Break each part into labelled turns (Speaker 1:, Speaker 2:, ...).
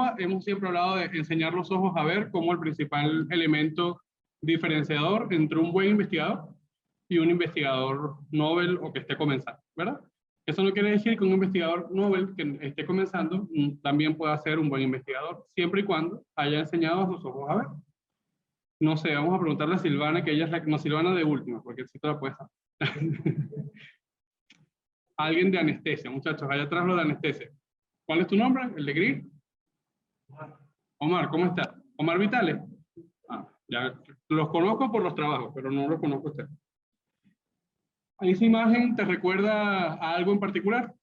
Speaker 1: INNOVA hemos siempre hablado de enseñar los ojos a ver como el principal elemento diferenciador entre un buen investigador y un investigador novel o que esté comenzando, ¿verdad? Eso no quiere decir que un investigador novel que esté comenzando también pueda ser un buen investigador, siempre y cuando haya enseñado a sus ojos a ver. No sé, vamos a preguntarle a Silvana, que ella es la no, Silvana de última, porque el sitio la puede saber. Alguien de anestesia, muchachos, allá atrás lo de anestesia. ¿Cuál es tu nombre? ¿El de Gris? Omar, ¿cómo está? Omar Vitales. Ah, ya los conozco por los trabajos, pero no los conozco a usted. ¿Esa imagen te recuerda a algo en particular?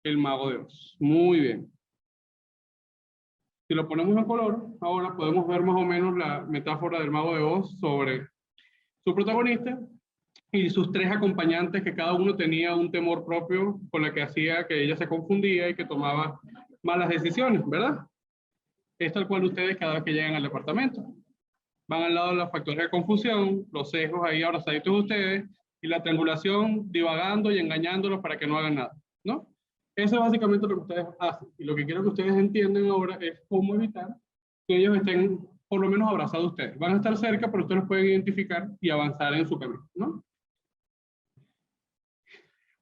Speaker 1: El Mago de Oz. Muy bien. Si lo ponemos en color, ahora podemos ver más o menos la metáfora del Mago de Oz sobre su protagonista y sus tres acompañantes, que cada uno tenía un temor propio con la que hacía que ella se confundía y que tomaba malas decisiones, ¿verdad? Es tal cual ustedes cada vez que llegan al departamento. Van al lado de los factores de confusión, los sesgos ahí abrazaditos de ustedes, y la triangulación divagando y engañándolos para que no hagan nada, ¿no? Eso es básicamente lo que ustedes hacen. Y lo que quiero que ustedes entiendan ahora es cómo evitar que ellos estén por lo menos abrazados a ustedes. Van a estar cerca, pero ustedes los pueden identificar y avanzar en su camino, ¿no?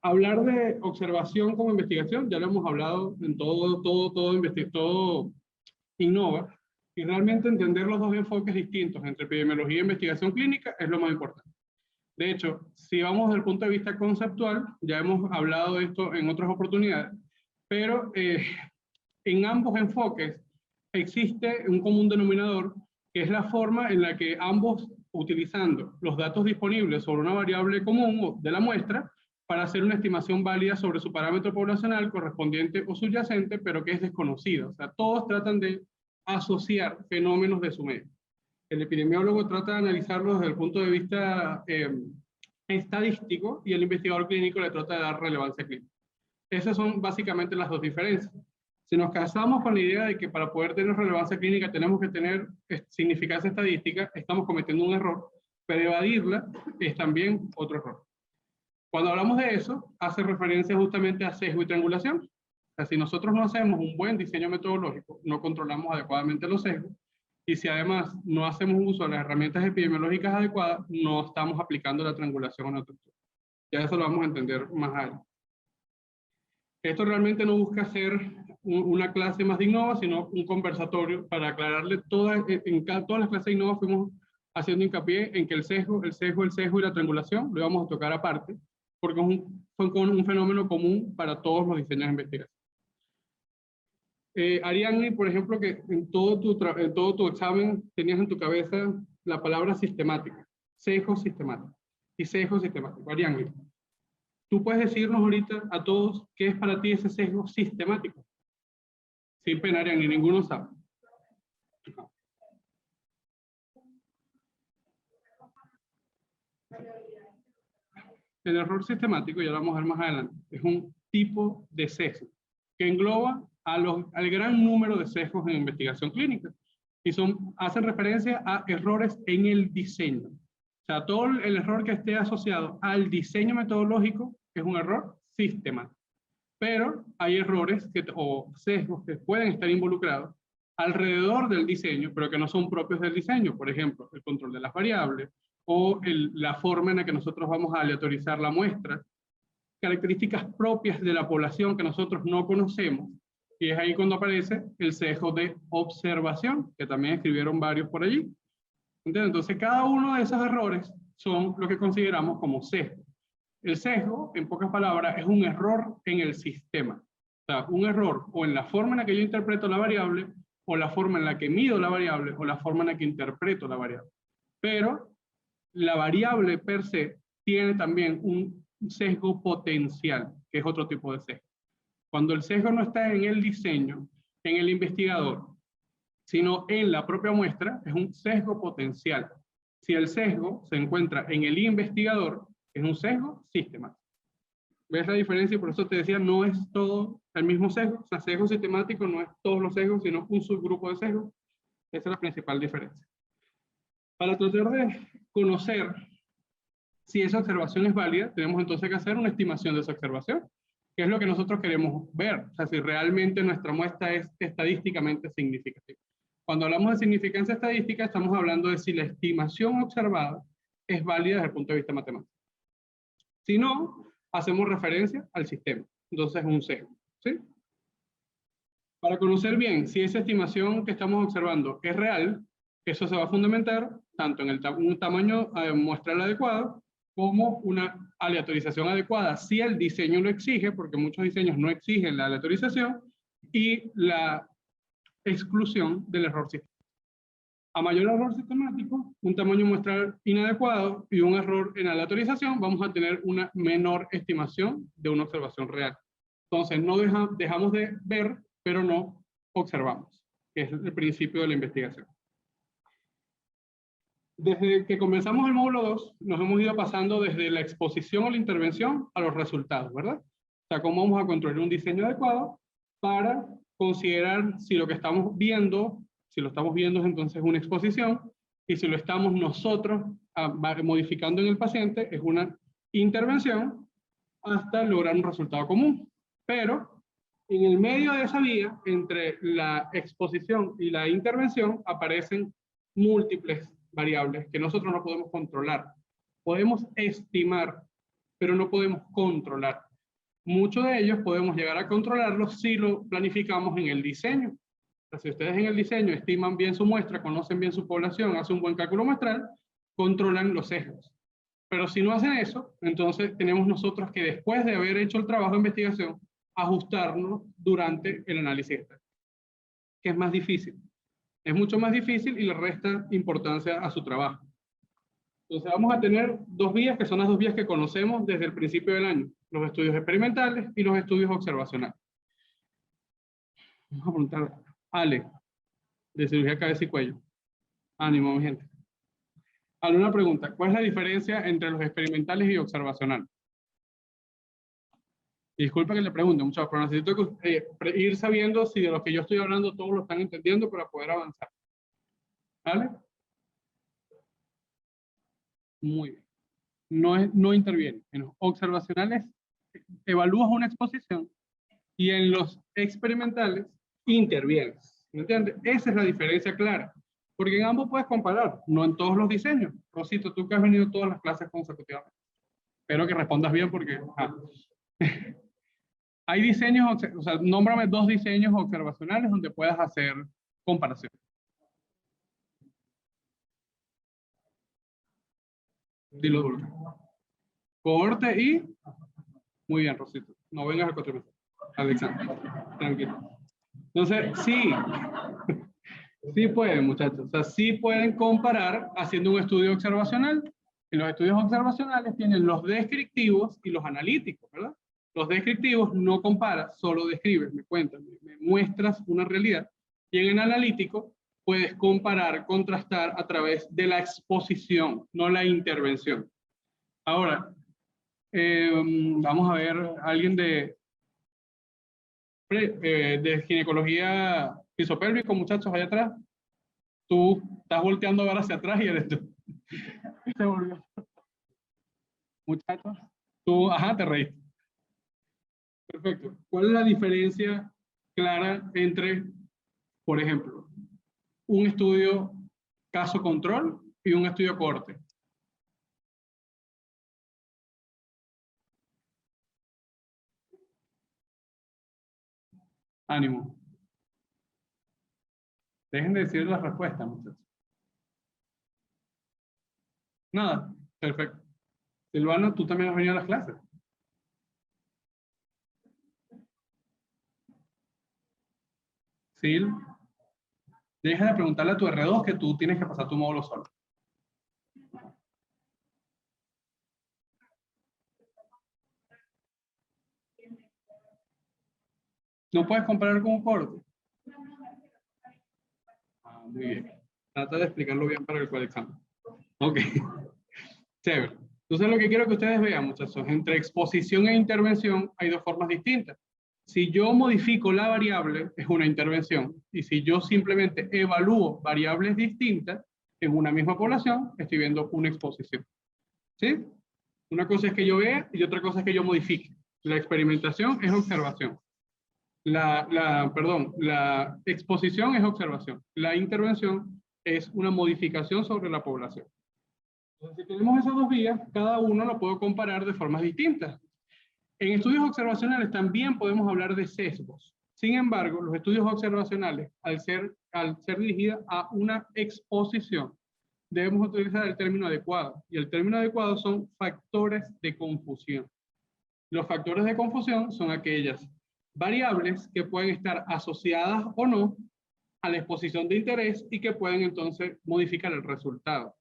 Speaker 1: Hablar de observación como investigación, ya lo hemos hablado en todo INNOVA, y realmente entender los dos enfoques distintos entre epidemiología e investigación clínica es lo más importante. De hecho, si vamos desde el punto de vista conceptual, ya hemos hablado de esto en otras oportunidades, pero en ambos enfoques existe un común denominador, que es la forma en la que ambos, utilizando los datos disponibles sobre una variable común de la muestra, para hacer una estimación válida sobre su parámetro poblacional correspondiente o subyacente, pero que es desconocido. O sea, todos tratan de asociar fenómenos de su medio. El epidemiólogo trata de analizarlo desde el punto de vista estadístico y el investigador clínico le trata de dar relevancia clínica. Esas son básicamente las dos diferencias. Si nos casamos con la idea de que para poder tener relevancia clínica tenemos que tener significancia estadística, estamos cometiendo un error, pero evadirla es también otro error. Cuando hablamos de eso, hace referencia justamente a sesgo y triangulación. O sea, si nosotros no hacemos un buen diseño metodológico, no controlamos adecuadamente los sesgos, y si además no hacemos uso de las herramientas epidemiológicas adecuadas, no estamos aplicando la triangulación a nuestro estudio. Ya eso lo vamos a entender más adelante. Esto realmente no busca ser una clase más de INNOVA, sino un conversatorio para aclararle todas las clases de INNOVA fuimos haciendo hincapié en que el sesgo y la triangulación lo íbamos a tocar aparte, porque son un fenómeno común para todos los diseños de investigación. Ariadne, por ejemplo, que en todo tu examen tenías en tu cabeza la palabra sistemática, sesgo sistemático y sesgo sistemático. Ariadne, ¿tú puedes decirnos ahorita a todos qué es para ti ese sesgo sistemático? Sin pena, Ariadne, ninguno sabe. El error sistemático, ya lo vamos a ver más adelante, es un tipo de sesgo que engloba al gran número de sesgos en investigación clínica y hacen referencia a errores en el diseño. O sea, todo el error que esté asociado al diseño metodológico es un error sistemático. Pero hay errores o sesgos que pueden estar involucrados alrededor del diseño, pero que no son propios del diseño. Por ejemplo, el control de las variables, o la forma en la que nosotros vamos a aleatorizar la muestra, características propias de la población que nosotros no conocemos, y es ahí cuando aparece el sesgo de observación, que también escribieron varios por allí. Entonces, cada uno de esos errores son lo que consideramos como sesgo. El sesgo, en pocas palabras, es un error en el sistema. O sea, un error o en la forma en la que yo interpreto la variable, o la forma en la que mido la variable, o la forma en la que interpreto la variable. Pero la variable per se tiene también un sesgo potencial, que es otro tipo de sesgo. Cuando el sesgo no está en el diseño, en el investigador, sino en la propia muestra, es un sesgo potencial. Si el sesgo se encuentra en el investigador, es un sesgo sistemático. ¿Ves la diferencia? Y por eso te decía, no es todo el mismo sesgo. O sea, sesgo sistemático no es todos los sesgos, sino un subgrupo de sesgos. Esa es la principal diferencia. Para tratar de conocer si esa observación es válida, tenemos entonces que hacer una estimación de esa observación. ¿Qué es lo que nosotros queremos ver? O sea, si realmente nuestra muestra es estadísticamente significativa. Cuando hablamos de significancia estadística, estamos hablando de si la estimación observada es válida desde el punto de vista matemático. Si no, hacemos referencia al sistema. Entonces, un sesgo. ¿Sí? Para conocer bien si esa estimación que estamos observando es real, eso se va a fundamentar tanto en un tamaño muestral adecuado como una aleatorización adecuada, si el diseño lo exige, porque muchos diseños no exigen la aleatorización, y la exclusión del error sistemático. A mayor error sistemático, un tamaño muestral inadecuado y un error en aleatorización, vamos a tener una menor estimación de una observación real. Entonces, no dejamos de ver, pero no observamos, que es el principio de la investigación. Desde que comenzamos el módulo 2, nos hemos ido pasando desde la exposición o la intervención a los resultados, ¿verdad? O sea, cómo vamos a construir un diseño adecuado para considerar si lo que estamos viendo, si lo estamos viendo es entonces una exposición, y si lo estamos nosotros modificando en el paciente, es una intervención hasta lograr un resultado común. Pero en el medio de esa vía, entre la exposición y la intervención, aparecen múltiples variables que nosotros no podemos controlar. Podemos estimar, pero no podemos controlar. Muchos de ellos podemos llegar a controlarlos si lo planificamos en el diseño. O sea, si ustedes en el diseño estiman bien su muestra, conocen bien su población, hacen un buen cálculo muestral, controlan los sesgos. Pero si no hacen eso, entonces tenemos nosotros que después de haber hecho el trabajo de investigación, ajustarnos durante el análisis, que es más difícil. Es mucho más difícil y le resta importancia a su trabajo. Entonces vamos a tener dos vías, que son las dos vías que conocemos desde el principio del año: los estudios experimentales y los estudios observacionales. Vamos a preguntar a Ale, de cirugía cabeza y cuello. Ánimo, mi gente. Ale, una pregunta: ¿cuál es la diferencia entre los experimentales y observacionales? Disculpa que le pregunte, muchachos, pero necesito ir sabiendo si de lo que yo estoy hablando todos lo están entendiendo para poder avanzar. ¿Vale? Muy bien. No interviene. En los observacionales evalúas una exposición y en los experimentales intervienes. ¿Me entiendes? Esa es la diferencia clara. Porque en ambos puedes comparar, no en todos los diseños. Rosito, tú que has venido todas las clases consecutivamente. Espero que respondas bien porque... Hay diseños, o sea, nómbrame dos diseños observacionales donde puedas hacer comparación. Dilo duro. Cohorte y... Muy bien, Rosito. No vengas al cuatrimestre. Alexander, tranquilo. Entonces, sí. Sí pueden, muchachos. O sea, sí pueden comparar haciendo un estudio observacional. En los estudios observacionales tienen los descriptivos y los analíticos, ¿verdad? Los descriptivos no comparas, solo describes, me cuentas, me muestras una realidad. Y en el analítico puedes comparar, contrastar a través de la exposición, no la intervención. Ahora, vamos a ver a alguien de ginecología pisopélvico, muchachos, allá atrás. Tú estás volteando a ver hacia atrás y eres tú. Se volvió. Muchachos, tú, ajá, te reíste. Perfecto. ¿Cuál es la diferencia clara entre, por ejemplo, un estudio caso control y un estudio cohorte? Ánimo. Dejen de decir las respuestas, muchachos. Nada, perfecto. Silvano, tú también has venido a las clases. Sil, deja de preguntarle a tu R2 que tú tienes que pasar tu módulo solo. ¿No puedes comparar con un corte? Ah, muy bien. Trata de explicarlo bien para el examen. Ok. Chévere. Entonces lo que quiero que ustedes vean, muchachos, entre exposición e intervención hay dos formas distintas. Si yo modifico la variable, es una intervención. Y si yo simplemente evalúo variables distintas en una misma población, estoy viendo una exposición. ¿Sí? Una cosa es que yo vea y otra cosa es que yo modifique. La experimentación es observación. La exposición es observación. La intervención es una modificación sobre la población. Entonces, si tenemos esas dos vías, cada uno lo puedo comparar de formas distintas. En estudios observacionales también podemos hablar de sesgos. Sin embargo, los estudios observacionales, al ser dirigidos a una exposición, debemos utilizar el término adecuado. Y el término adecuado son factores de confusión. Los factores de confusión son aquellas variables que pueden estar asociadas o no a la exposición de interés y que pueden entonces modificar el resultado.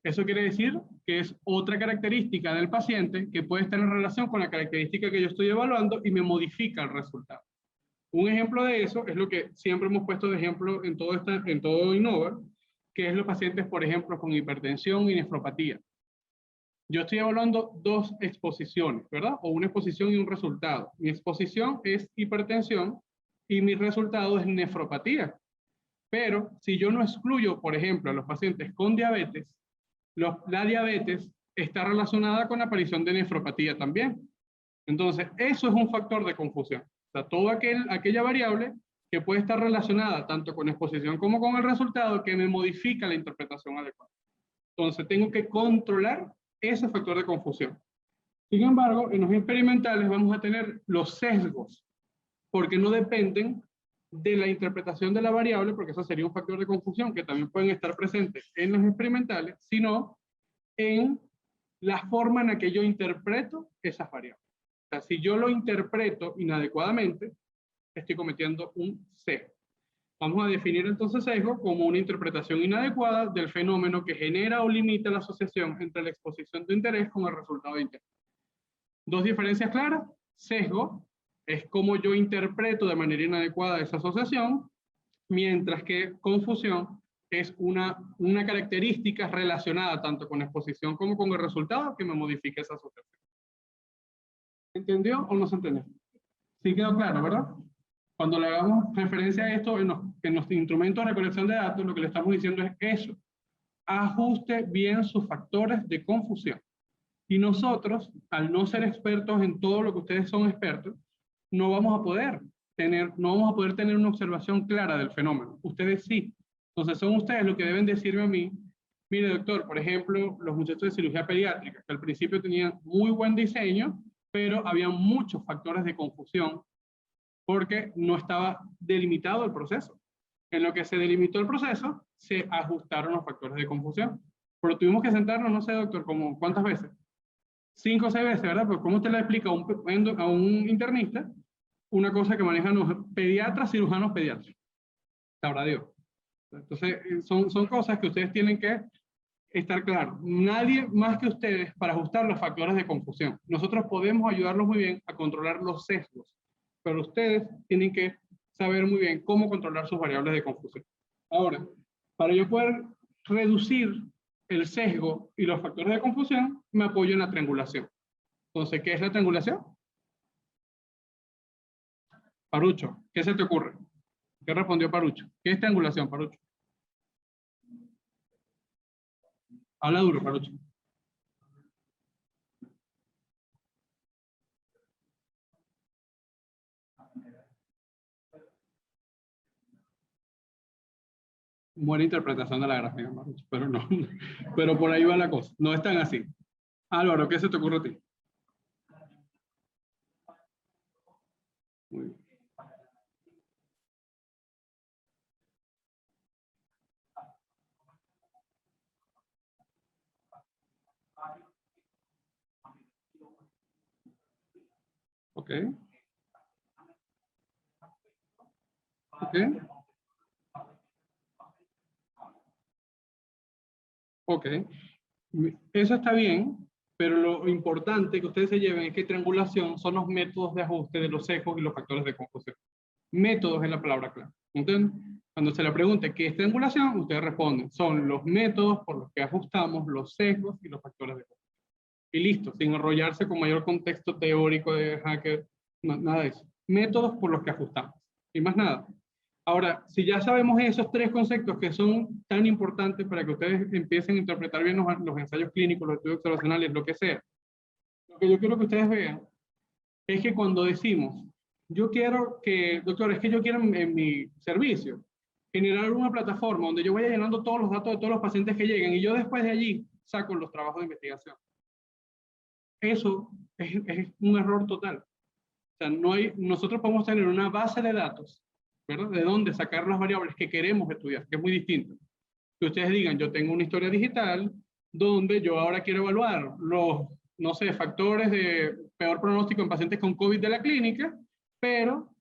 Speaker 1: Eso quiere decir que es otra característica del paciente que puede estar en relación con la característica que yo estoy evaluando y me modifica el resultado. Un ejemplo de eso es lo que siempre hemos puesto de ejemplo en todo Innova, que es los pacientes, por ejemplo, con hipertensión y nefropatía. Yo estoy evaluando dos exposiciones, ¿verdad? O una exposición y un resultado. Mi exposición es hipertensión y mi resultado es nefropatía. Pero si yo no excluyo, por ejemplo, a los pacientes con diabetes, la diabetes está relacionada con la aparición de nefropatía también. Entonces, eso es un factor de confusión. O sea, toda aquella variable que puede estar relacionada tanto con exposición como con el resultado que me modifica la interpretación adecuada. Entonces, tengo que controlar ese factor de confusión. Sin embargo, en los experimentales vamos a tener los sesgos, porque no dependen de la interpretación de la variable, porque eso sería un factor de confusión que también pueden estar presentes en los experimentales, sino en la forma en la que yo interpreto esas variables. O sea, si yo lo interpreto inadecuadamente, estoy cometiendo un sesgo. Vamos a definir entonces sesgo como una interpretación inadecuada del fenómeno que genera o limita la asociación entre la exposición de interés con el resultado de interés. Dos diferencias claras. Sesgo es como yo interpreto de manera inadecuada esa asociación, mientras que confusión es una característica relacionada tanto con exposición como con el resultado que me modifica esa asociación. ¿Entendió o no se entendió? Sí quedó claro, ¿verdad? Cuando le hagamos referencia a esto en los instrumentos de recolección de datos, lo que le estamos diciendo es eso. Ajuste bien sus factores de confusión. Y nosotros, al no ser expertos en todo lo que ustedes son expertos, no vamos a poder tener una observación clara del fenómeno. Ustedes sí. Entonces son ustedes los que deben decirme a mí, mire doctor, por ejemplo, los muchachos de cirugía pediátrica, que al principio tenían muy buen diseño, pero había muchos factores de confusión porque no estaba delimitado el proceso. En lo que se delimitó el proceso, se ajustaron los factores de confusión. Pero tuvimos que sentarnos, no sé, doctor, como ¿cuántas veces? 5 o 6 veces, ¿verdad? Pues ¿cómo usted le explica a un internista una cosa que manejan los pediatras, cirujanos pediatras? Sabrá Dios. Entonces, son cosas que ustedes tienen que estar claros. Nadie más que ustedes para ajustar los factores de confusión. Nosotros podemos ayudarlos muy bien a controlar los sesgos, pero ustedes tienen que saber muy bien cómo controlar sus variables de confusión. Ahora, para yo poder reducir el sesgo y los factores de confusión, me apoyo en la triangulación. Entonces, ¿qué es la triangulación? Parucho, ¿qué se te ocurre? ¿Qué respondió Parucho? ¿Qué es triangulación, Parucho? Habla duro, Parucho. Buena interpretación de la gráfica, Parucho, pero no. Pero por ahí va la cosa. No es tan así. Álvaro, ¿qué se te ocurre a ti? Muy bien. Ok. Ok. Ok. Eso está bien, pero lo importante que ustedes se lleven es que triangulación son los métodos de ajuste de los sesgos y los factores de confusión. Métodos es la palabra clave. ¿Entienden? Cuando se le pregunte qué es triangulación, ustedes responden. Son los métodos por los que ajustamos los sesgos y los factores de confusión. Y listo, sin enrollarse con mayor contexto teórico de hacker, no, nada de eso. Métodos por los que ajustamos. Y más nada. Ahora, si ya sabemos esos tres conceptos que son tan importantes para que ustedes empiecen a interpretar bien los ensayos clínicos, los estudios observacionales, lo que sea, lo que yo quiero que ustedes vean es que cuando decimos, yo quiero que, doctor, es que yo quiero en mi servicio generar una plataforma donde yo vaya llenando todos los datos de todos los pacientes que lleguen y yo después de allí saco los trabajos de investigación. Eso es un error total. O sea, nosotros podemos tener una base de datos, ¿verdad? De dónde sacar las variables que queremos estudiar, que es muy distinto. Que ustedes digan, yo tengo una historia digital donde yo ahora quiero evaluar los, no sé, factores de peor pronóstico en pacientes con COVID de la clínica, pero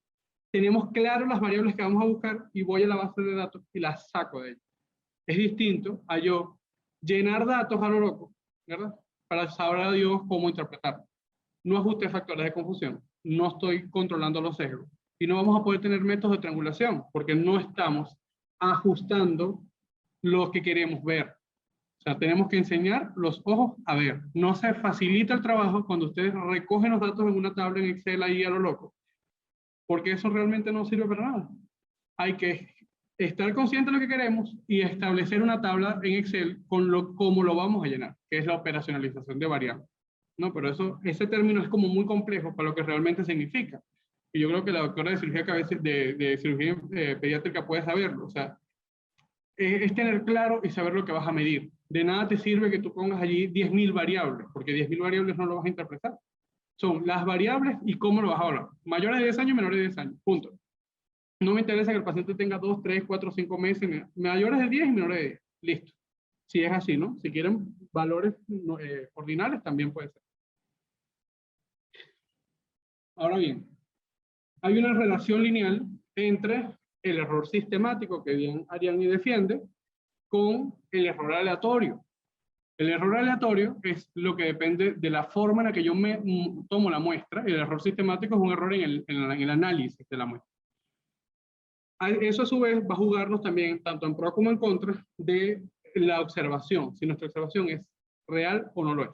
Speaker 1: tenemos claro las variables que vamos a buscar y voy a la base de datos y las saco de ella. Es distinto a yo llenar datos a lo loco, ¿verdad? Para saber a Dios cómo interpretar. No ajuste factores de confusión, no estoy controlando los sesgos y no vamos a poder tener métodos de triangulación porque no estamos ajustando lo que queremos ver. O sea, tenemos que enseñar los ojos a ver. No se facilita el trabajo cuando ustedes recogen los datos en una tabla en Excel ahí a lo loco, porque eso realmente no sirve para nada. Hay que estar consciente de lo que queremos y establecer una tabla en Excel con cómo lo vamos a llenar, que es la operacionalización de variables. No, pero ese término es como muy complejo para lo que realmente significa. Y yo creo que la doctora de cirugía, de cirugía pediátrica puede saberlo. O sea, es tener claro y saber lo que vas a medir. De nada te sirve que tú pongas allí 10.000 variables, porque 10.000 variables no lo vas a interpretar. Son las variables y cómo lo vas a hablar. Mayores de 10 años, menores de 10 años, punto. No me interesa que el paciente tenga 2, 3, 4, 5 meses, mayores de 10 y menores de 10. Listo. Si es así, ¿no? Si quieren valores ordinales, también puede ser. Ahora bien, hay una relación lineal entre el error sistemático que bien Ariadne defiende con el error aleatorio. El error aleatorio es lo que depende de la forma en la que yo tomo la muestra, y el error sistemático es un error en el análisis de la muestra. Eso a su vez va a jugarnos también, tanto en pro como en contra, de la observación, si nuestra observación es real o no lo es.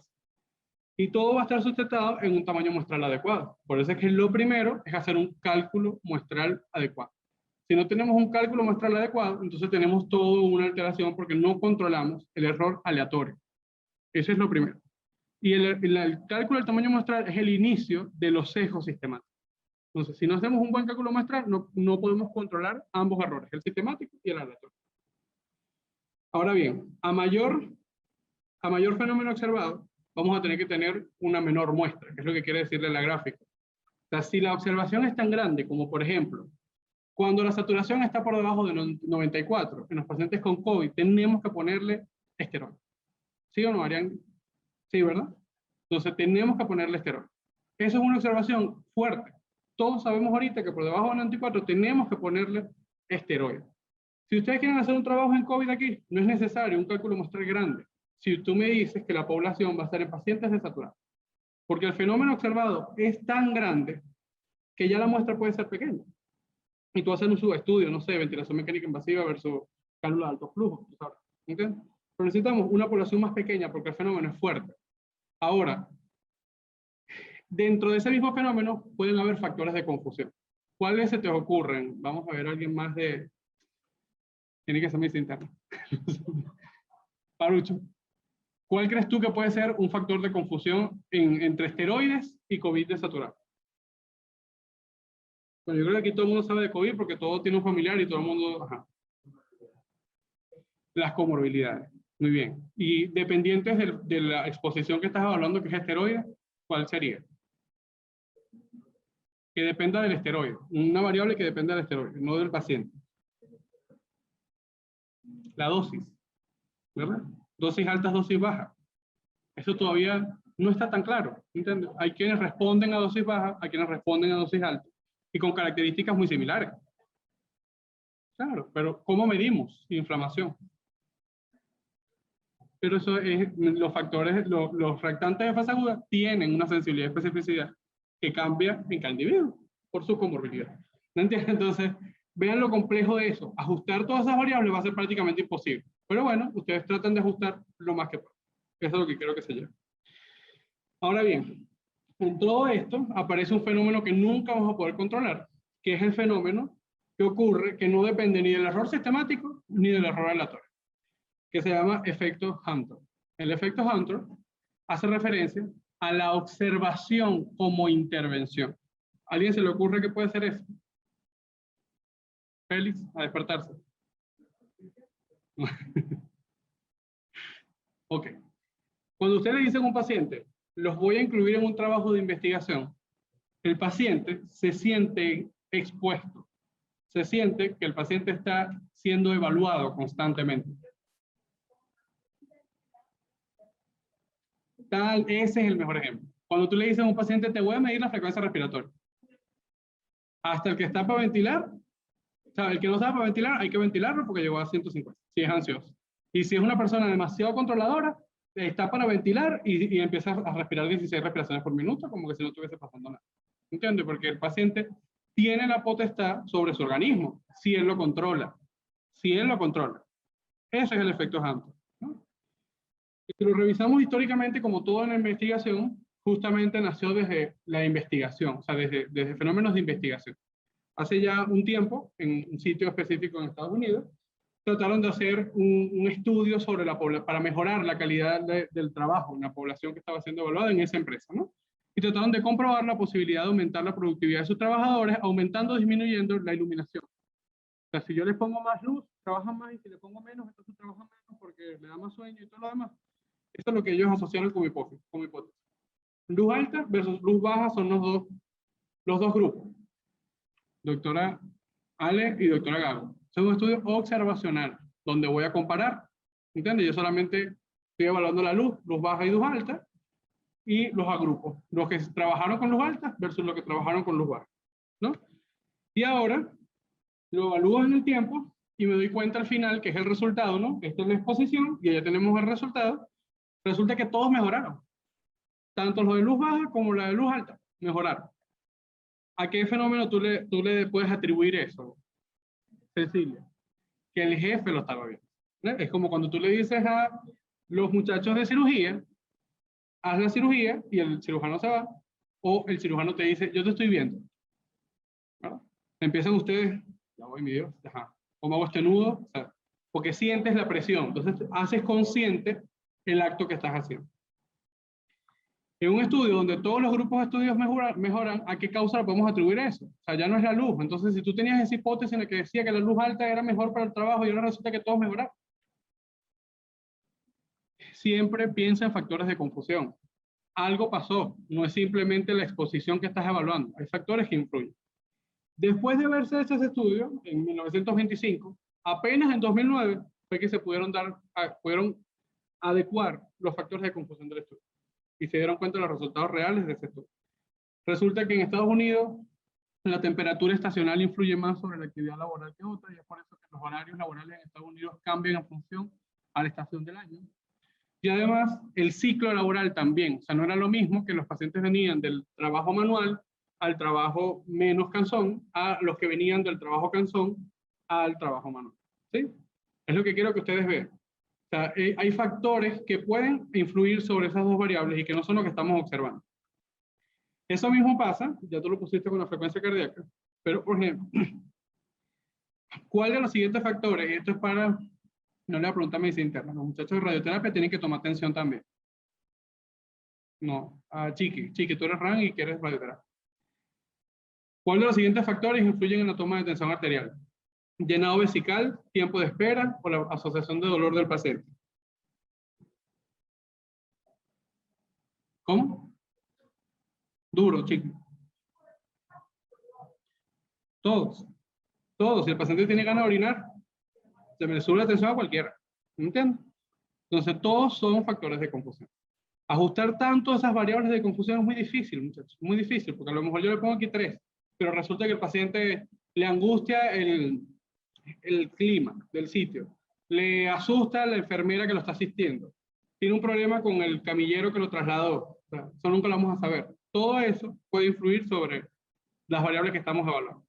Speaker 1: Y todo va a estar sustentado en un tamaño muestral adecuado. Por eso es que lo primero es hacer un cálculo muestral adecuado. Si no tenemos un cálculo muestral adecuado, entonces tenemos toda una alteración porque no controlamos el error aleatorio. Eso es lo primero. Y el cálculo del tamaño muestral es el inicio de los sesgos sistemáticos. Entonces, si no hacemos un buen cálculo muestral, no podemos controlar ambos errores, el sistemático y el aleatorio. Ahora bien, a mayor fenómeno observado, vamos a tener que tener una menor muestra, que es lo que quiere decirle la gráfica. O sea, si la observación es tan grande como, por ejemplo, cuando la saturación está por debajo de 94 en los pacientes con COVID, tenemos que ponerle esteroide. ¿Sí o no, Arián? Sí, ¿verdad? Entonces tenemos que ponerle esteroide. Eso es una observación fuerte. Todos sabemos ahorita que por debajo de 94 tenemos que ponerle esteroide. Si ustedes quieren hacer un trabajo en COVID aquí, no es necesario un cálculo muestral grande. Si tú me dices que la población va a estar en pacientes desaturados, porque el fenómeno observado es tan grande que ya la muestra puede ser pequeña. Y tú haces un subestudio, no sé, ventilación mecánica invasiva versus cálculo de alto flujo, ¿sabes? ¿Entiendes? Pero necesitamos una población más pequeña porque el fenómeno es fuerte. Ahora, dentro de ese mismo fenómeno pueden haber factores de confusión. ¿Cuáles se te ocurren? Vamos a ver a alguien más de... Tiene que ser medicina interna. Parucho. ¿Cuál crees tú que puede ser un factor de confusión entre esteroides y COVID desaturado? Bueno, yo creo que aquí todo el mundo sabe de COVID porque todo tiene un familiar y todo el mundo... Ajá. Las comorbilidades. Muy bien. Y dependientes de la exposición que estás hablando, que es esteroide, ¿cuál sería? Que dependa del esteroide. Una variable que dependa del esteroide, no del paciente. La dosis, ¿verdad? Dosis altas, dosis bajas. Eso todavía no está tan claro, ¿entiendes? Hay quienes responden a dosis bajas, hay quienes responden a dosis altas, y con características muy similares. Claro, pero ¿cómo medimos inflamación? Pero eso es, los factores, los reactantes de fase aguda tienen una sensibilidad y especificidad que cambia en cada individuo por su comorbilidad. ¿No entiendes? Entonces, vean lo complejo de eso. Ajustar todas esas variables va a ser prácticamente imposible. Pero bueno, ustedes tratan de ajustar lo más que puedan. Eso es lo que quiero que se lleve. Ahora bien, en todo esto aparece un fenómeno que nunca vamos a poder controlar, que es el fenómeno que ocurre que no depende ni del error sistemático ni del error aleatorio, que se llama efecto Hunter. El efecto Hunter hace referencia a la observación como intervención. ¿A alguien se le ocurre que puede ser eso? Félix, a despertarse. Ok. Cuando ustedes le dicen a un paciente, los voy a incluir en un trabajo de investigación, el paciente se siente expuesto. Se siente que el paciente está siendo evaluado constantemente. Ese es el mejor ejemplo. Cuando tú le dices a un paciente, te voy a medir la frecuencia respiratoria. Hasta el que está para ventilar, o sea, el que no está para ventilar, hay que ventilarlo porque llegó a 150, si es ansioso. Y si es una persona demasiado controladora, está para ventilar y empieza a respirar 16 respiraciones por minuto, como que si no estuviese pasando nada. ¿Entiendes? Porque el paciente tiene la potestad sobre su organismo, si él lo controla. Si él lo controla. Ese es el efecto Hampton, ¿no? Si lo revisamos históricamente, como todo en la investigación, justamente nació desde la investigación, o sea, desde fenómenos de investigación. Hace ya un tiempo, en un sitio específico en Estados Unidos, trataron de hacer un estudio sobre la población, para mejorar la calidad del trabajo en la población que estaba siendo evaluada en esa empresa, ¿no? Y trataron de comprobar la posibilidad de aumentar la productividad de sus trabajadores, aumentando o disminuyendo la iluminación. O sea, si yo les pongo más luz, trabajan más, y si les pongo menos, entonces trabajan menos porque le da más sueño y todo lo demás. Eso es lo que ellos asociaron con hipótesis. Luz alta versus luz baja son los dos grupos. Doctora Ale y doctora Gago. Es un estudio observacional, donde voy a comparar, ¿entiendes? Yo solamente estoy evaluando la luz baja y luz alta, y los agrupo. Los que trabajaron con luz alta versus los que trabajaron con luz baja, ¿no? Y ahora lo evalúo en el tiempo y me doy cuenta al final que es el resultado, ¿no? Esta es la exposición y ya tenemos el resultado. Resulta que todos mejoraron. Tanto los de luz baja como la de luz alta mejoraron. ¿A qué fenómeno tú le puedes atribuir eso, Cecilia? Que el jefe lo estaba viendo, ¿no? Es como cuando tú le dices a los muchachos de cirugía, haz la cirugía y el cirujano se va, o el cirujano te dice, yo te estoy viendo, ¿no? Empiezan ustedes, ya voy mi Dios, ajá, ¿cómo hago este nudo? O sea, porque sientes la presión, entonces haces consciente el acto que estás haciendo. En un estudio donde todos los grupos de estudios mejoran, ¿a qué causa le podemos atribuir eso? O sea, ya no es la luz. Entonces, si tú tenías esa hipótesis en la que decía que la luz alta era mejor para el trabajo y ahora resulta que todos mejoraron. Siempre piensa en factores de confusión. Algo pasó, no es simplemente la exposición que estás evaluando. Hay factores que influyen. Después de haberse hecho ese estudio, en 1925, apenas en 2009 fue que se pudieron adecuar los factores de confusión del estudio. Y se dieron cuenta de los resultados reales de ese estudio. Resulta que en Estados Unidos la temperatura estacional influye más sobre la actividad laboral que otra, y es por eso que los horarios laborales en Estados Unidos cambian en función a la estación del año. Y además el ciclo laboral también, o sea, no era lo mismo que los pacientes venían del trabajo manual al trabajo menos cansón, a los que venían del trabajo cansón al trabajo manual. ¿Sí? Es lo que quiero que ustedes vean. O sea, hay factores que pueden influir sobre esas dos variables y que no son lo que estamos observando. Eso mismo pasa, ya tú lo pusiste con la frecuencia cardíaca, pero por ejemplo, ¿cuál de los siguientes factores? Y esto es para, no le voy a preguntar a medicina interna, los muchachos de radioterapia tienen que tomar atención también. No, a Chiqui, tú eres RAN y quieres radioterapia. ¿Cuál de los siguientes factores influyen en la toma de tensión arterial? Llenado vesical, tiempo de espera o la asociación de dolor del paciente. ¿Cómo? Duro, Chiqui. Todos. Si el paciente tiene ganas de orinar, se me sube la tensión a cualquiera. ¿Entiendes? Entonces, todos son factores de confusión. Ajustar tanto esas variables de confusión es muy difícil, muchachos. Muy difícil, porque a lo mejor yo le pongo aquí 3, pero resulta que el paciente le angustia el clima del sitio, le asusta a la enfermera que lo está asistiendo, tiene un problema con el camillero que lo trasladó. O sea, eso nunca lo vamos a saber. Todo eso puede influir sobre las variables que estamos evaluando.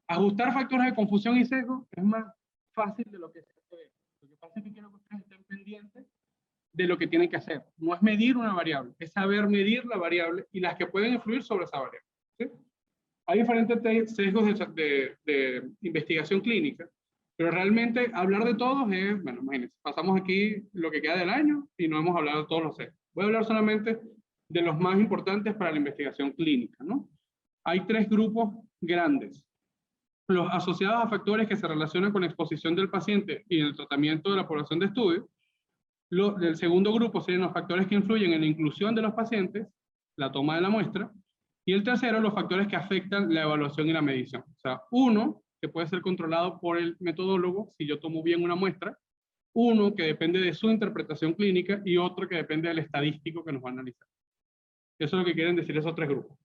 Speaker 1: Ajustar factores de confusión y sesgo es más fácil de lo que se ve. Lo que pasa es que quiero que ustedes estén pendientes de lo que tienen que hacer. No es medir una variable, es saber medir la variable y las que pueden influir sobre esa variable. ¿Sí? Hay diferentes sesgos de investigación clínica, pero realmente hablar de todos es, bueno, imagínense, pasamos aquí lo que queda del año y no hemos hablado de todos los sesgos. Voy a hablar solamente de los más importantes para la investigación clínica, ¿no? Hay tres grupos grandes. Los asociados a factores que se relacionan con la exposición del paciente y el tratamiento de la población de estudio. Del segundo grupo serían los factores que influyen en la inclusión de los pacientes, la toma de la muestra, y el tercero, los factores que afectan la evaluación y la medición. O sea, uno que puede ser controlado por el metodólogo si yo tomo bien una muestra, uno que depende de su interpretación clínica y otro que depende del estadístico que nos va a analizar. Eso es lo que quieren decir esos tres grupos.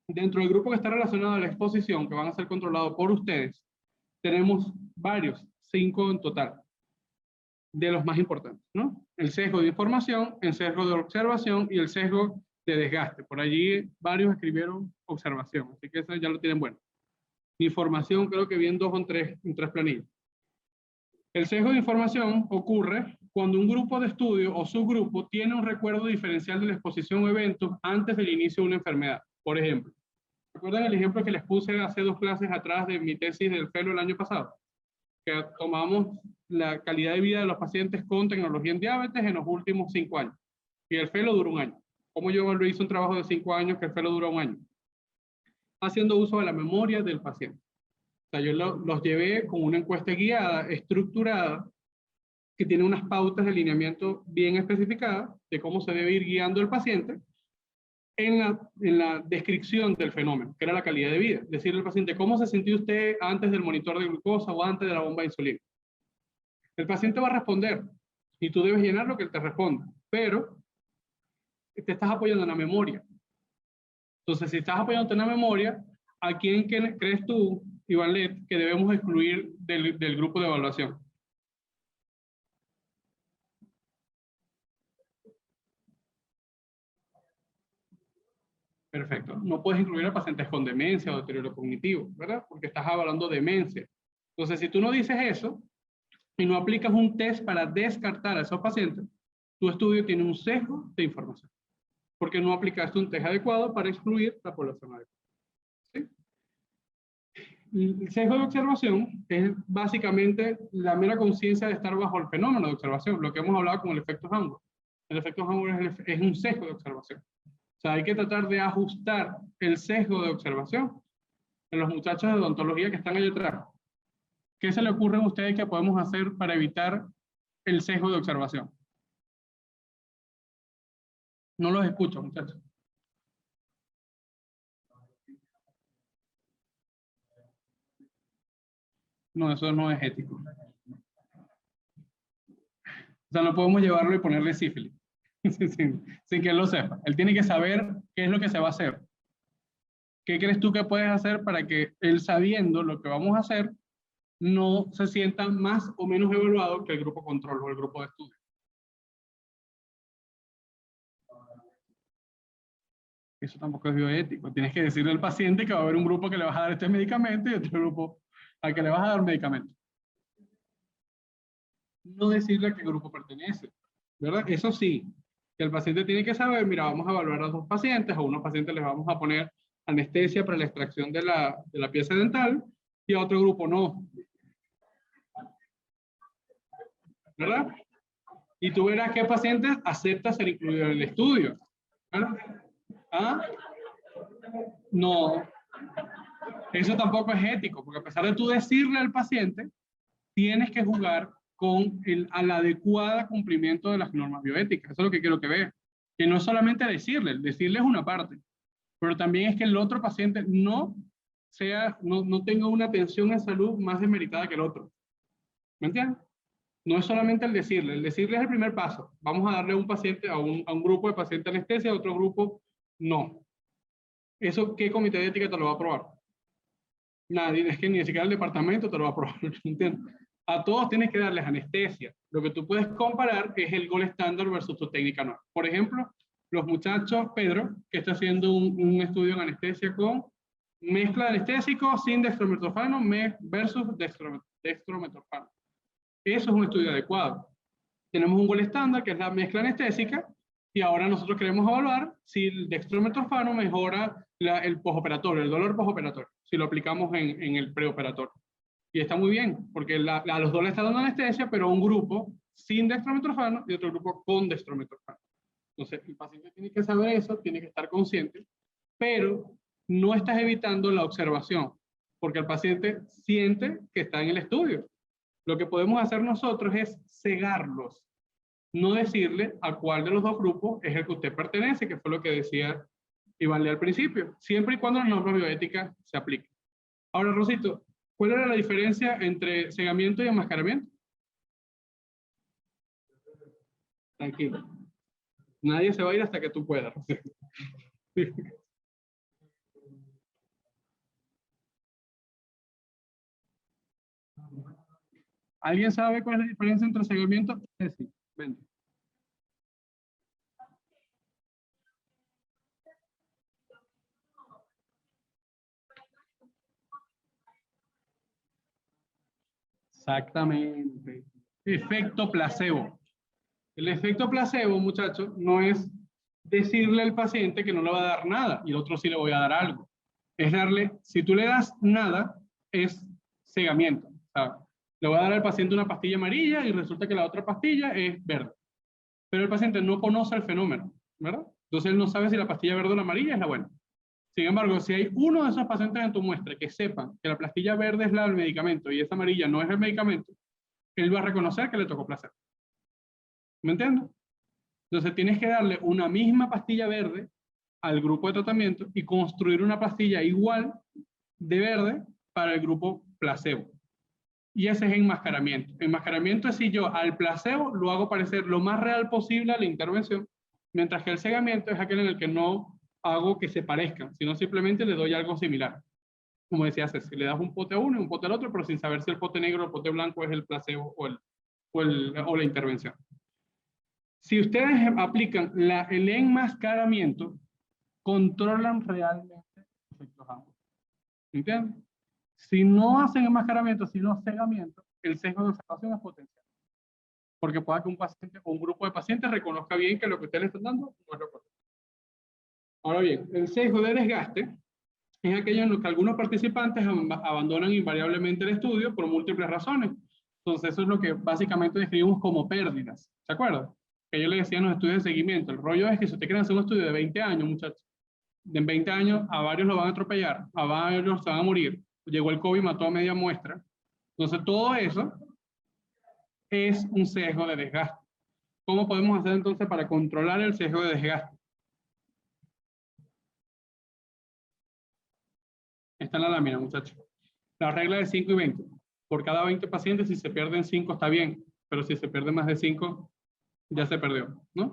Speaker 1: Dentro del grupo que está relacionado a la exposición, que van a ser controlados por ustedes, tenemos varios, 5 en total, de los más importantes, ¿no? El sesgo de información, el sesgo de observación y el sesgo de desgaste. Por allí varios escribieron observación, así que eso ya lo tienen bueno. Información creo que vi en 2 o en 3 planillas. El sesgo de información ocurre cuando un grupo de estudio o subgrupo tiene un recuerdo diferencial de la exposición o eventos antes del inicio de una enfermedad. Por ejemplo, ¿recuerdan el ejemplo que les puse hace 2 clases atrás de mi tesis del fellow el año pasado? Que tomamos la calidad de vida de los pacientes con tecnología en diabetes en los últimos 5 años. Y el fellow duró 1 año. ¿Cómo yo lo hice un trabajo de 5 años que el fellow duró 1 año? Haciendo uso de la memoria del paciente. O sea, yo los llevé con una encuesta guiada, estructurada, que tiene unas pautas de alineamiento bien especificadas de cómo se debe ir guiando el paciente en la descripción del fenómeno, que era la calidad de vida. Decirle al paciente, ¿cómo se sintió usted antes del monitor de glucosa o antes de la bomba de insulina? El paciente va a responder y tú debes llenar lo que él te responda, pero te estás apoyando en la memoria. Entonces, si estás apoyándote en la memoria, ¿a quién crees tú, Iván Let, que debemos excluir del grupo de evaluación? Perfecto. No puedes incluir a pacientes con demencia o deterioro cognitivo, ¿verdad? Porque estás hablando de demencia. Entonces, si tú no dices eso y no aplicas un test para descartar a esos pacientes, tu estudio tiene un sesgo de información. Porque no aplicaste un test adecuado para excluir la población adecuada. ¿Sí? El sesgo de observación es básicamente la mera conciencia de estar bajo el fenómeno de observación, lo que hemos hablado con el efecto Hamburg. El efecto Hamburg es un sesgo de observación. O sea, hay que tratar de ajustar el sesgo de observación en los muchachos de odontología que están allá atrás. ¿Qué se le ocurre a ustedes que podemos hacer para evitar el sesgo de observación? No los escucho, muchachos. No, eso no es ético. O sea, no podemos llevarlo y ponerle sífilis sin que él lo sepa. Él tiene que saber qué es lo que se va a hacer. ¿Qué crees tú que puedes hacer para que él, sabiendo lo que vamos a hacer, no se sienta más o menos evaluado que el grupo control o el grupo de estudio? Eso tampoco es bioético. Tienes que decirle al paciente que va a haber un grupo que le vas a dar este medicamento y otro grupo al que le vas a dar medicamento. No decirle a qué grupo pertenece, ¿verdad? Eso sí, el paciente tiene que saber, mira, vamos a evaluar a 2 pacientes, a unos pacientes les vamos a poner anestesia para la extracción de la pieza dental y a otro grupo no. ¿Verdad? Y tú verás qué paciente acepta ser incluido en el estudio. ¿Verdad? ¿Ah? No, eso tampoco es ético, porque a pesar de tú decirle al paciente, tienes que jugar con al adecuado cumplimiento de las normas bioéticas. Eso es lo que quiero que veas. Que no es solamente decirle es una parte, pero también es que el otro paciente no tenga una atención en salud más desmeritada que el otro. ¿Me entiendes? No es solamente el decirle es el primer paso. Vamos a darle a un paciente, a un grupo de pacientes anestesia, a otro grupo no. ¿Eso qué comité de ética te lo va a aprobar? Nadie, es que ni siquiera el departamento te lo va a aprobar. ¿Entiendes? A todos tienes que darles anestesia. Lo que tú puedes comparar es el gold estándar versus tu técnica no. Por ejemplo, los muchachos, Pedro, que está haciendo un estudio en anestesia con mezcla de anestésico sin dextrometorfano versus dextrometorfano. Eso es un estudio adecuado. Tenemos un gold estándar que es la mezcla anestésica y ahora nosotros queremos evaluar si el dextrometorfano mejora el postoperatorio, el dolor postoperatorio, si lo aplicamos en el preoperatorio. Y está muy bien, porque a los dos le está dando anestesia, pero un grupo sin dextrometorfano y otro grupo con dextrometorfano. Entonces, el paciente tiene que saber eso, tiene que estar consciente, pero no estás evitando la observación, porque el paciente siente que está en el estudio. Lo que podemos hacer nosotros es cegarlos, no decirle a cuál de los dos grupos es el que usted pertenece, que fue lo que decía Iván al principio, siempre y cuando la norma bioética se aplique. Ahora, Rosito, ¿cuál era la diferencia entre cegamiento y enmascaramiento? Tranquilo. Nadie se va a ir hasta que tú puedas. ¿Alguien sabe cuál es la diferencia entre cegamiento? Sí, vente. Exactamente. Efecto placebo. El efecto placebo, muchachos, no es decirle al paciente que no le va a dar nada y el otro sí le voy a dar algo. Es darle, si tú le das nada, es cegamiento. O sea, le voy a dar al paciente una pastilla amarilla y resulta que la otra pastilla es verde. Pero el paciente no conoce el fenómeno, ¿verdad? Entonces él no sabe si la pastilla verde o la amarilla es la buena. Sin embargo, si hay uno de esos pacientes en tu muestra que sepan que la pastilla verde es la del medicamento y esa amarilla no es el medicamento, él va a reconocer que le tocó placebo. ¿Me entiendes? Entonces tienes que darle una misma pastilla verde al grupo de tratamiento y construir una pastilla igual de verde para el grupo placebo. Y ese es enmascaramiento. Enmascaramiento es si yo al placebo lo hago parecer lo más real posible a la intervención, mientras que el cegamiento es aquel en el que no hago que se parezcan, sino simplemente le doy algo similar. Como decía Ceci, le das un pote a uno y un pote al otro, pero sin saber si el pote negro o el pote blanco es el placebo o la intervención. Si ustedes aplican el enmascaramiento, controlan realmente efectos ambos. ¿Entienden? Si no hacen enmascaramiento, sino cegamiento, el sesgo de observación es potencial. Porque pueda que un paciente o un grupo de pacientes reconozca bien que lo que ustedes le están dando no es lo correcto. Ahora bien, el sesgo de desgaste es aquello en lo que algunos participantes abandonan invariablemente el estudio por múltiples razones. Entonces, eso es lo que básicamente describimos como pérdidas. ¿Se acuerdan? Que yo le decía en los estudios de seguimiento. El rollo es que si usted quiere hacer un estudio de 20 años, muchachos, en 20 años a varios lo van a atropellar, a varios se van a morir. Llegó el COVID, mató a media muestra. Entonces, todo eso es un sesgo de desgaste. ¿Cómo podemos hacer entonces para controlar el sesgo de desgaste? Está en la lámina, muchachos. La regla de 5 y 20. Por cada 20 pacientes, si se pierden 5 está bien, pero si se pierden más de 5, ya se perdió, ¿no?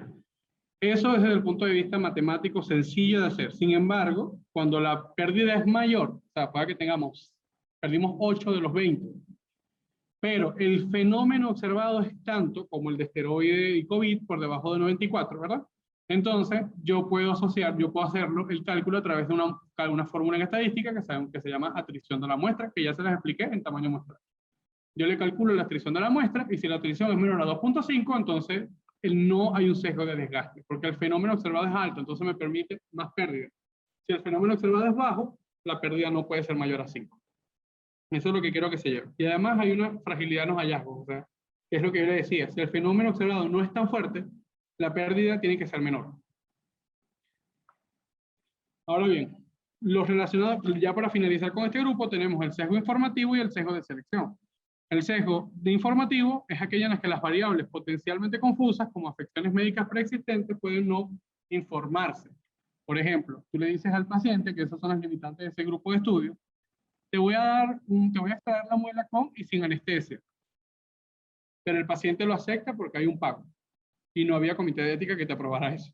Speaker 1: Eso es desde el punto de vista matemático sencillo de hacer. Sin embargo, cuando la pérdida es mayor, o sea, puede que perdimos 8 de los 20, pero el fenómeno observado es tanto como el de esteroide y COVID por debajo de 94, ¿verdad? Entonces, yo puedo hacerlo, el cálculo a través de una fórmula en estadística que se llama atrición de la muestra, que ya se las expliqué en tamaño muestral. Yo le calculo la atrición de la muestra y si la atrición es menor a 2.5, entonces no hay un sesgo de desgaste, porque el fenómeno observado es alto, entonces me permite más pérdida. Si el fenómeno observado es bajo, la pérdida no puede ser mayor a 5. Eso es lo que quiero que se lleve. Y además hay una fragilidad en los hallazgos, o sea, que es lo que yo le decía, si el fenómeno observado no es tan fuerte, la pérdida tiene que ser menor. Ahora bien, los relacionados, ya para finalizar con este grupo, tenemos el sesgo informativo y el sesgo de selección. El sesgo de informativo es aquella en la que las variables potencialmente confusas, como afecciones médicas preexistentes, pueden no informarse. Por ejemplo, tú le dices al paciente, que esas son las limitantes de ese grupo de estudio, te voy a extraer la muela con y sin anestesia. Pero el paciente lo acepta porque hay un pago. Y no había comité de ética que te aprobara eso.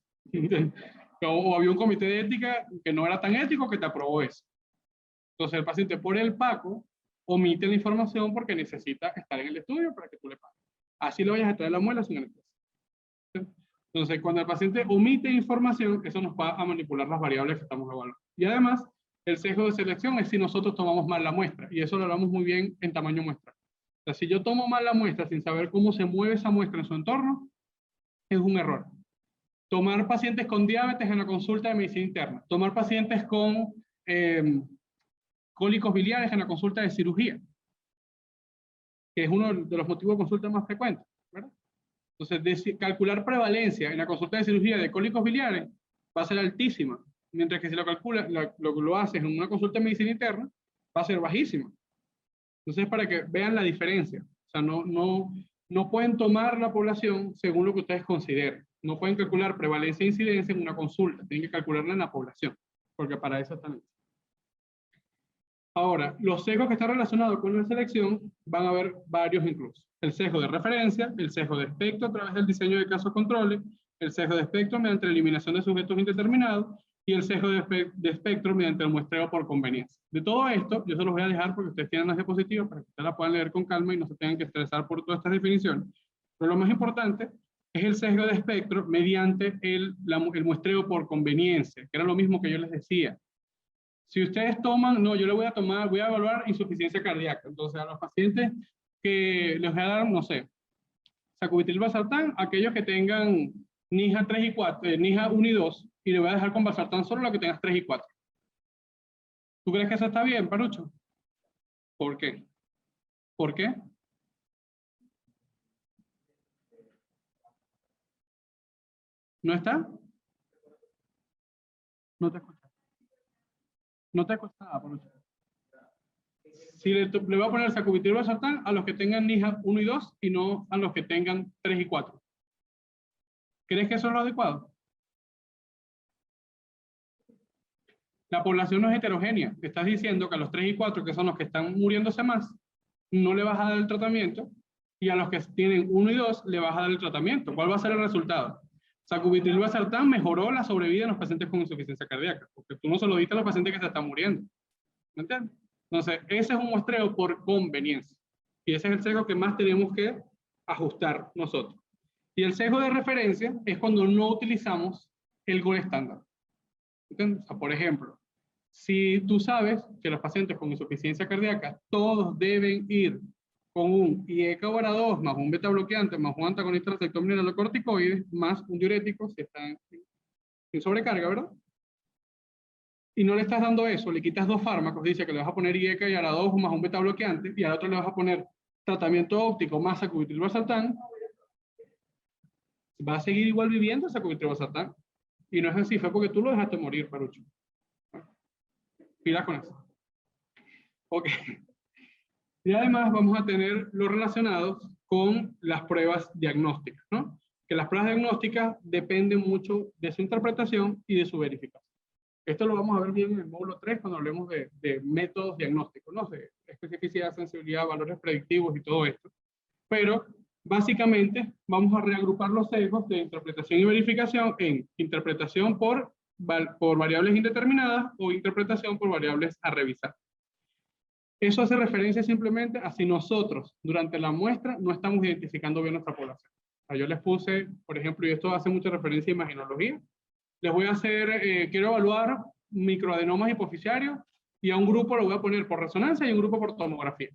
Speaker 1: O había un comité de ética que no era tan ético que te aprobó eso. Entonces el paciente por el pago omite la información porque necesita estar en el estudio para que tú le pagues. Así le vayas a traer la muela sin anestesia. Entonces cuando el paciente omite información, eso nos va a manipular las variables que estamos evaluando. Y además, el sesgo de selección es si nosotros tomamos mal la muestra. Y eso lo hablamos muy bien en tamaño muestra. O sea, si yo tomo mal la muestra sin saber cómo se mueve esa muestra en su entorno, es un error. Tomar pacientes con diabetes en la consulta de medicina interna. Tomar pacientes con cólicos biliares en la consulta de cirugía, que es uno de los motivos de consulta más frecuentes, ¿verdad? Entonces, calcular prevalencia en la consulta de cirugía de cólicos biliares va a ser altísima, mientras que si lo haces en una consulta de medicina interna, va a ser bajísima. Entonces, para que vean la diferencia. O sea, no pueden tomar la población según lo que ustedes consideren. No pueden calcular prevalencia e incidencia en una consulta. Tienen que calcularla en la población, porque para eso están hechos. Ahora, los sesgos que están relacionados con la selección van a haber varios incluso. El sesgo de referencia, el sesgo de espectro a través del diseño de casos controles, el sesgo de espectro mediante la eliminación de sujetos indeterminados y el sesgo de espectro mediante el muestreo por conveniencia. De todo esto, yo se los voy a dejar porque ustedes tienen las diapositivas para que ustedes la puedan leer con calma y no se tengan que estresar por todas estas definiciones. Pero lo más importante es el sesgo de espectro mediante el muestreo por conveniencia, que era lo mismo que yo les decía. Si ustedes toman, no, yo le voy a evaluar insuficiencia cardíaca. Entonces, a los pacientes que les voy a dar, no sé, sacubitril/valsartán, aquellos que tengan NIHA 3 y 4, NIHA 1 y 2, y le voy a dejar con valsartán solo lo que tengas 3 y 4. ¿Tú crees que eso está bien, Parucho? ¿Por qué? ¿Por qué? ¿No está? No te escucho. No te escucho nada, Parucho. Si le voy a poner sacubitril/valsartán a los que tengan NIHA 1 y 2 y no a los que tengan 3 y 4. ¿Crees que eso es lo adecuado? La población no es heterogénea. Te estás diciendo que a los 3 y 4, que son los que están muriéndose más, no le vas a dar el tratamiento, y a los que tienen 1 y 2 le vas a dar el tratamiento. ¿Cuál va a ser el resultado? Sacubitril/valsartán mejoró la sobrevida en los pacientes con insuficiencia cardíaca, porque tú no se lo diste a los pacientes que se están muriendo. ¿Me entiendes? Entonces, ese es un muestreo por conveniencia. Y ese es el sesgo que más tenemos que ajustar nosotros. Y el sesgo de referencia es cuando no utilizamos el gold estándar. ¿Entiendes? O sea, por ejemplo, si tú sabes que los pacientes con insuficiencia cardíaca todos deben ir con un IECA/2 más un beta bloqueante más un antagonista receptor mineralocorticoides más un diurético si están en sobrecarga, ¿verdad? Y no le estás dando eso, le quitas 2 fármacos, dice que le vas a poner IECA y ARA2 más un beta bloqueante y al otro le vas a poner tratamiento óptico más sacubitril/valsartán, va a seguir igual viviendo sacubitril/valsartán. Y no es así, fue porque tú lo dejaste morir, Parucho. Pila con eso. Ok. Y además vamos a tener los relacionados con las pruebas diagnósticas, ¿no? Que las pruebas diagnósticas dependen mucho de su interpretación y de su verificación. Esto lo vamos a ver bien en el módulo 3 cuando hablemos de métodos diagnósticos, ¿no? De especificidad, sensibilidad, valores predictivos y todo esto. Pero básicamente vamos a reagrupar los sesgos de interpretación y verificación en interpretación por variables indeterminadas o interpretación por variables a revisar. Eso hace referencia simplemente a si nosotros durante la muestra no estamos identificando bien nuestra población. O sea, yo les puse, por ejemplo, y esto hace mucha referencia a imagenología, les voy a hacer, quiero evaluar microadenomas hipoficiarios y a un grupo lo voy a poner por resonancia y un grupo por tomografía.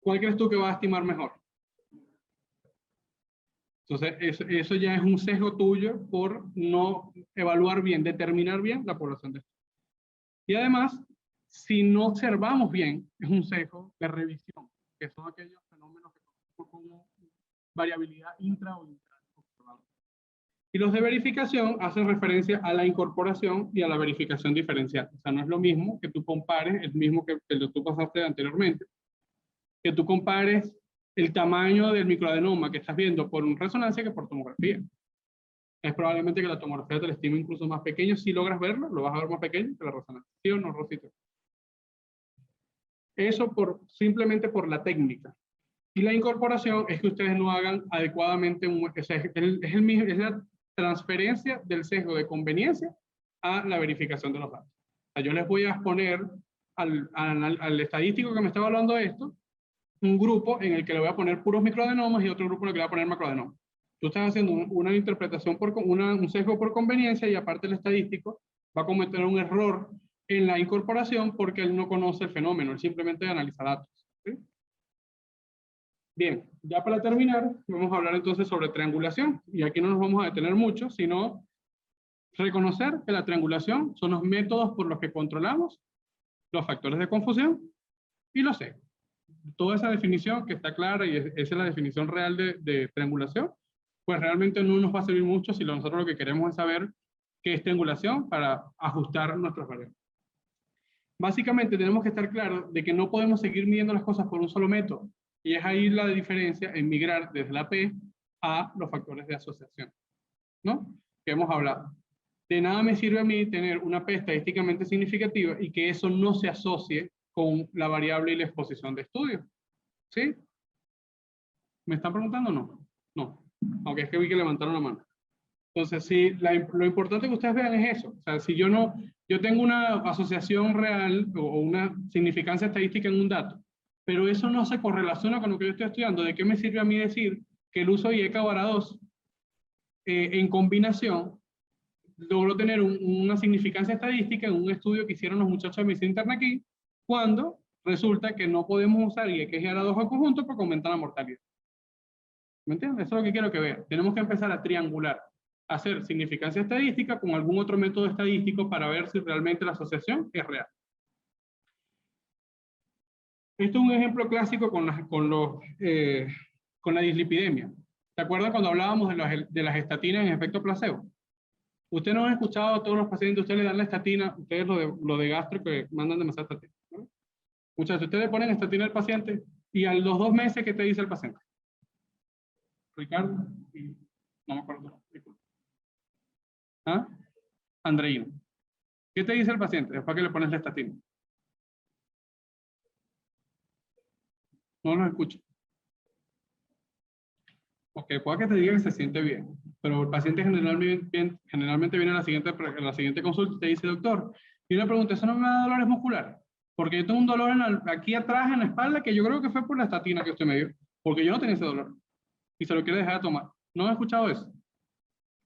Speaker 1: ¿Cuál crees tú que va a estimar mejor? Entonces, eso ya es un sesgo tuyo por no evaluar bien, determinar bien la población de esto. Y además, si no observamos bien, es un sesgo de revisión, que son aquellos fenómenos que conocemos como variabilidad intra o intra-observable. Y los de verificación hacen referencia a la incorporación y a la verificación diferencial. O sea, no es lo mismo que tú compares, el mismo que el que tú pasaste anteriormente, que tú compares el tamaño del microadenoma que estás viendo por resonancia que por tomografía. Es probablemente que la tomografía te lo estime incluso más pequeño. Si logras verlo, lo vas a ver más pequeño que la resonancia. ¿Sí o no, Rosita? Eso simplemente por la técnica. Y la incorporación es que ustedes no hagan adecuadamente es la transferencia del sesgo de conveniencia a la verificación de los datos. O sea, yo les voy a exponer al estadístico que me está evaluando esto, un grupo en el que le voy a poner puros microadenomas y otro grupo en el que le voy a poner macroadenomas. Tú estás haciendo una interpretación un sesgo por conveniencia y aparte el estadístico va a cometer un error en la incorporación porque él no conoce el fenómeno, él simplemente analiza datos. ¿Sí? Bien, ya para terminar, vamos a hablar entonces sobre triangulación. Y aquí no nos vamos a detener mucho, sino reconocer que la triangulación son los métodos por los que controlamos los factores de confusión y los sesgos. toda esa definición que está clara y esa es la definición real de triangulación, pues realmente no nos va a servir mucho si nosotros lo que queremos es saber qué es triangulación para ajustar nuestros valores. Básicamente tenemos que estar claros de que no podemos seguir midiendo las cosas por un solo método, y es ahí la diferencia en migrar desde la P a los factores de asociación, ¿no? Que hemos hablado. De nada me sirve a mí tener una P estadísticamente significativa y que eso no se asocie con la variable y la exposición de estudio. ¿Sí? ¿Me están preguntando o no? No. Aunque es que vi que levantaron la mano. Entonces, sí, lo importante que ustedes vean es eso. O sea, si yo tengo una asociación real o una significancia estadística en un dato, pero eso no se correlaciona con lo que yo estoy estudiando, ¿de qué me sirve a mí decir que el uso de IECA vara 2 en combinación logró tener una significancia estadística en un estudio que hicieron los muchachos de medicina interna aquí, cuando resulta que no podemos usar IECA y vara 2 en conjunto porque aumentan la mortalidad? ¿Me entiendes? Eso es lo que quiero que vean. Tenemos que empezar a triangular, hacer significancia estadística con algún otro método estadístico para ver si realmente la asociación es real. Esto es un ejemplo clásico con la dislipidemia. ¿Se acuerdan cuando hablábamos de las estatinas en efecto placebo? Ustedes no han escuchado a todos los pacientes, ustedes le dan la estatina, ustedes lo de gastro que mandan demasiada estatina, ¿no? Muchachos, ustedes le ponen estatina al paciente y a los 2 meses, ¿qué te dice el paciente? Ricardo, no me acuerdo. ¿Ah? Andreina. ¿Qué te dice el paciente después que le pones la estatina? No los escucho. Ok, puede que te diga que se siente bien, pero el paciente generalmente viene a la siguiente consulta y te dice, doctor, y una pregunta, ¿eso no me da dolores musculares? Porque yo tengo un dolor aquí atrás en la espalda que yo creo que fue por la estatina que usted me dio, porque yo no tenía ese dolor y se lo quiere dejar de tomar. ¿No he escuchado eso?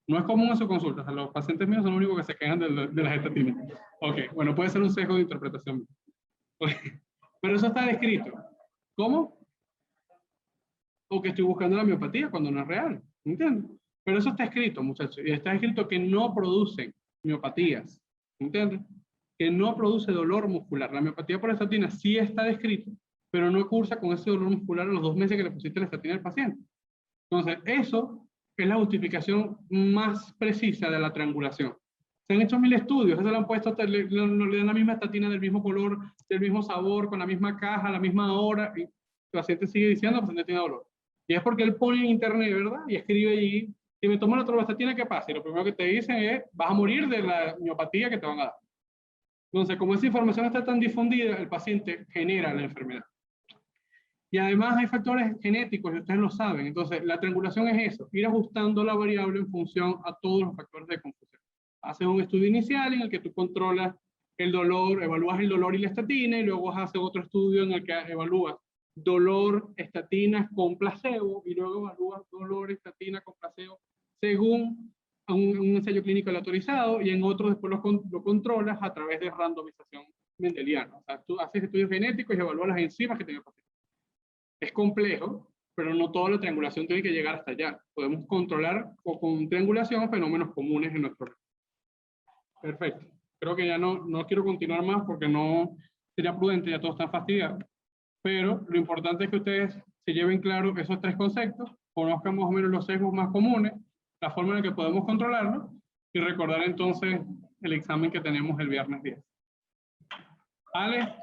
Speaker 1: No es común en su consulta, o sea, los pacientes míos son los únicos que se quejan de las estatinas. Ok, bueno, puede ser un sesgo de interpretación. Pero eso está descrito. ¿Cómo? O que estoy buscando la miopatía cuando no es real, ¿entiendes? Pero eso está escrito, muchachos, y está escrito que no producen miopatías, ¿entiendes? Que no produce dolor muscular. La miopatía por estatina sí está descrito, pero no cursa con ese dolor muscular en los 2 meses que le pusiste la estatina al paciente. Entonces, eso es la justificación más precisa de la triangulación. Se han hecho 1000 estudios, se le han puesto, le dan la misma estatina del mismo color, del mismo sabor, con la misma caja, la misma hora, y el paciente sigue diciendo que el paciente tiene dolor. Y es porque él pone en internet, ¿verdad? Y escribe allí, si me tomo la atorvastatina, ¿qué pasa? Y lo primero que te dicen es, vas a morir de la miopatía que te van a dar. Entonces, como esa información está tan difundida, el paciente genera la enfermedad. Y además hay factores genéticos, y ustedes lo saben. Entonces, la triangulación es eso, ir ajustando la variable en función a todos los factores de confusión. Haces un estudio inicial en el que tú controlas el dolor, evalúas el dolor y la estatina, y luego haces otro estudio en el que evalúas dolor, estatinas con placebo, y luego evalúas dolor, estatina con placebo, según un ensayo clínico aleatorizado, y en otro después lo controlas a través de randomización mendeliana. O sea, tú haces estudios genéticos y evalúas las enzimas que tiene el paciente. Es complejo, pero no toda la triangulación tiene que llegar hasta allá. Podemos controlar con triangulación fenómenos comunes en nuestro reino. Perfecto. Creo que ya no quiero continuar más porque no sería prudente, ya todos están fastidiados. Pero lo importante es que ustedes se lleven claro esos 3 conceptos, conozcan más o menos los sesgos más comunes, la forma en la que podemos controlarlos y recordar entonces el examen que tenemos el viernes 10. ¿Vale?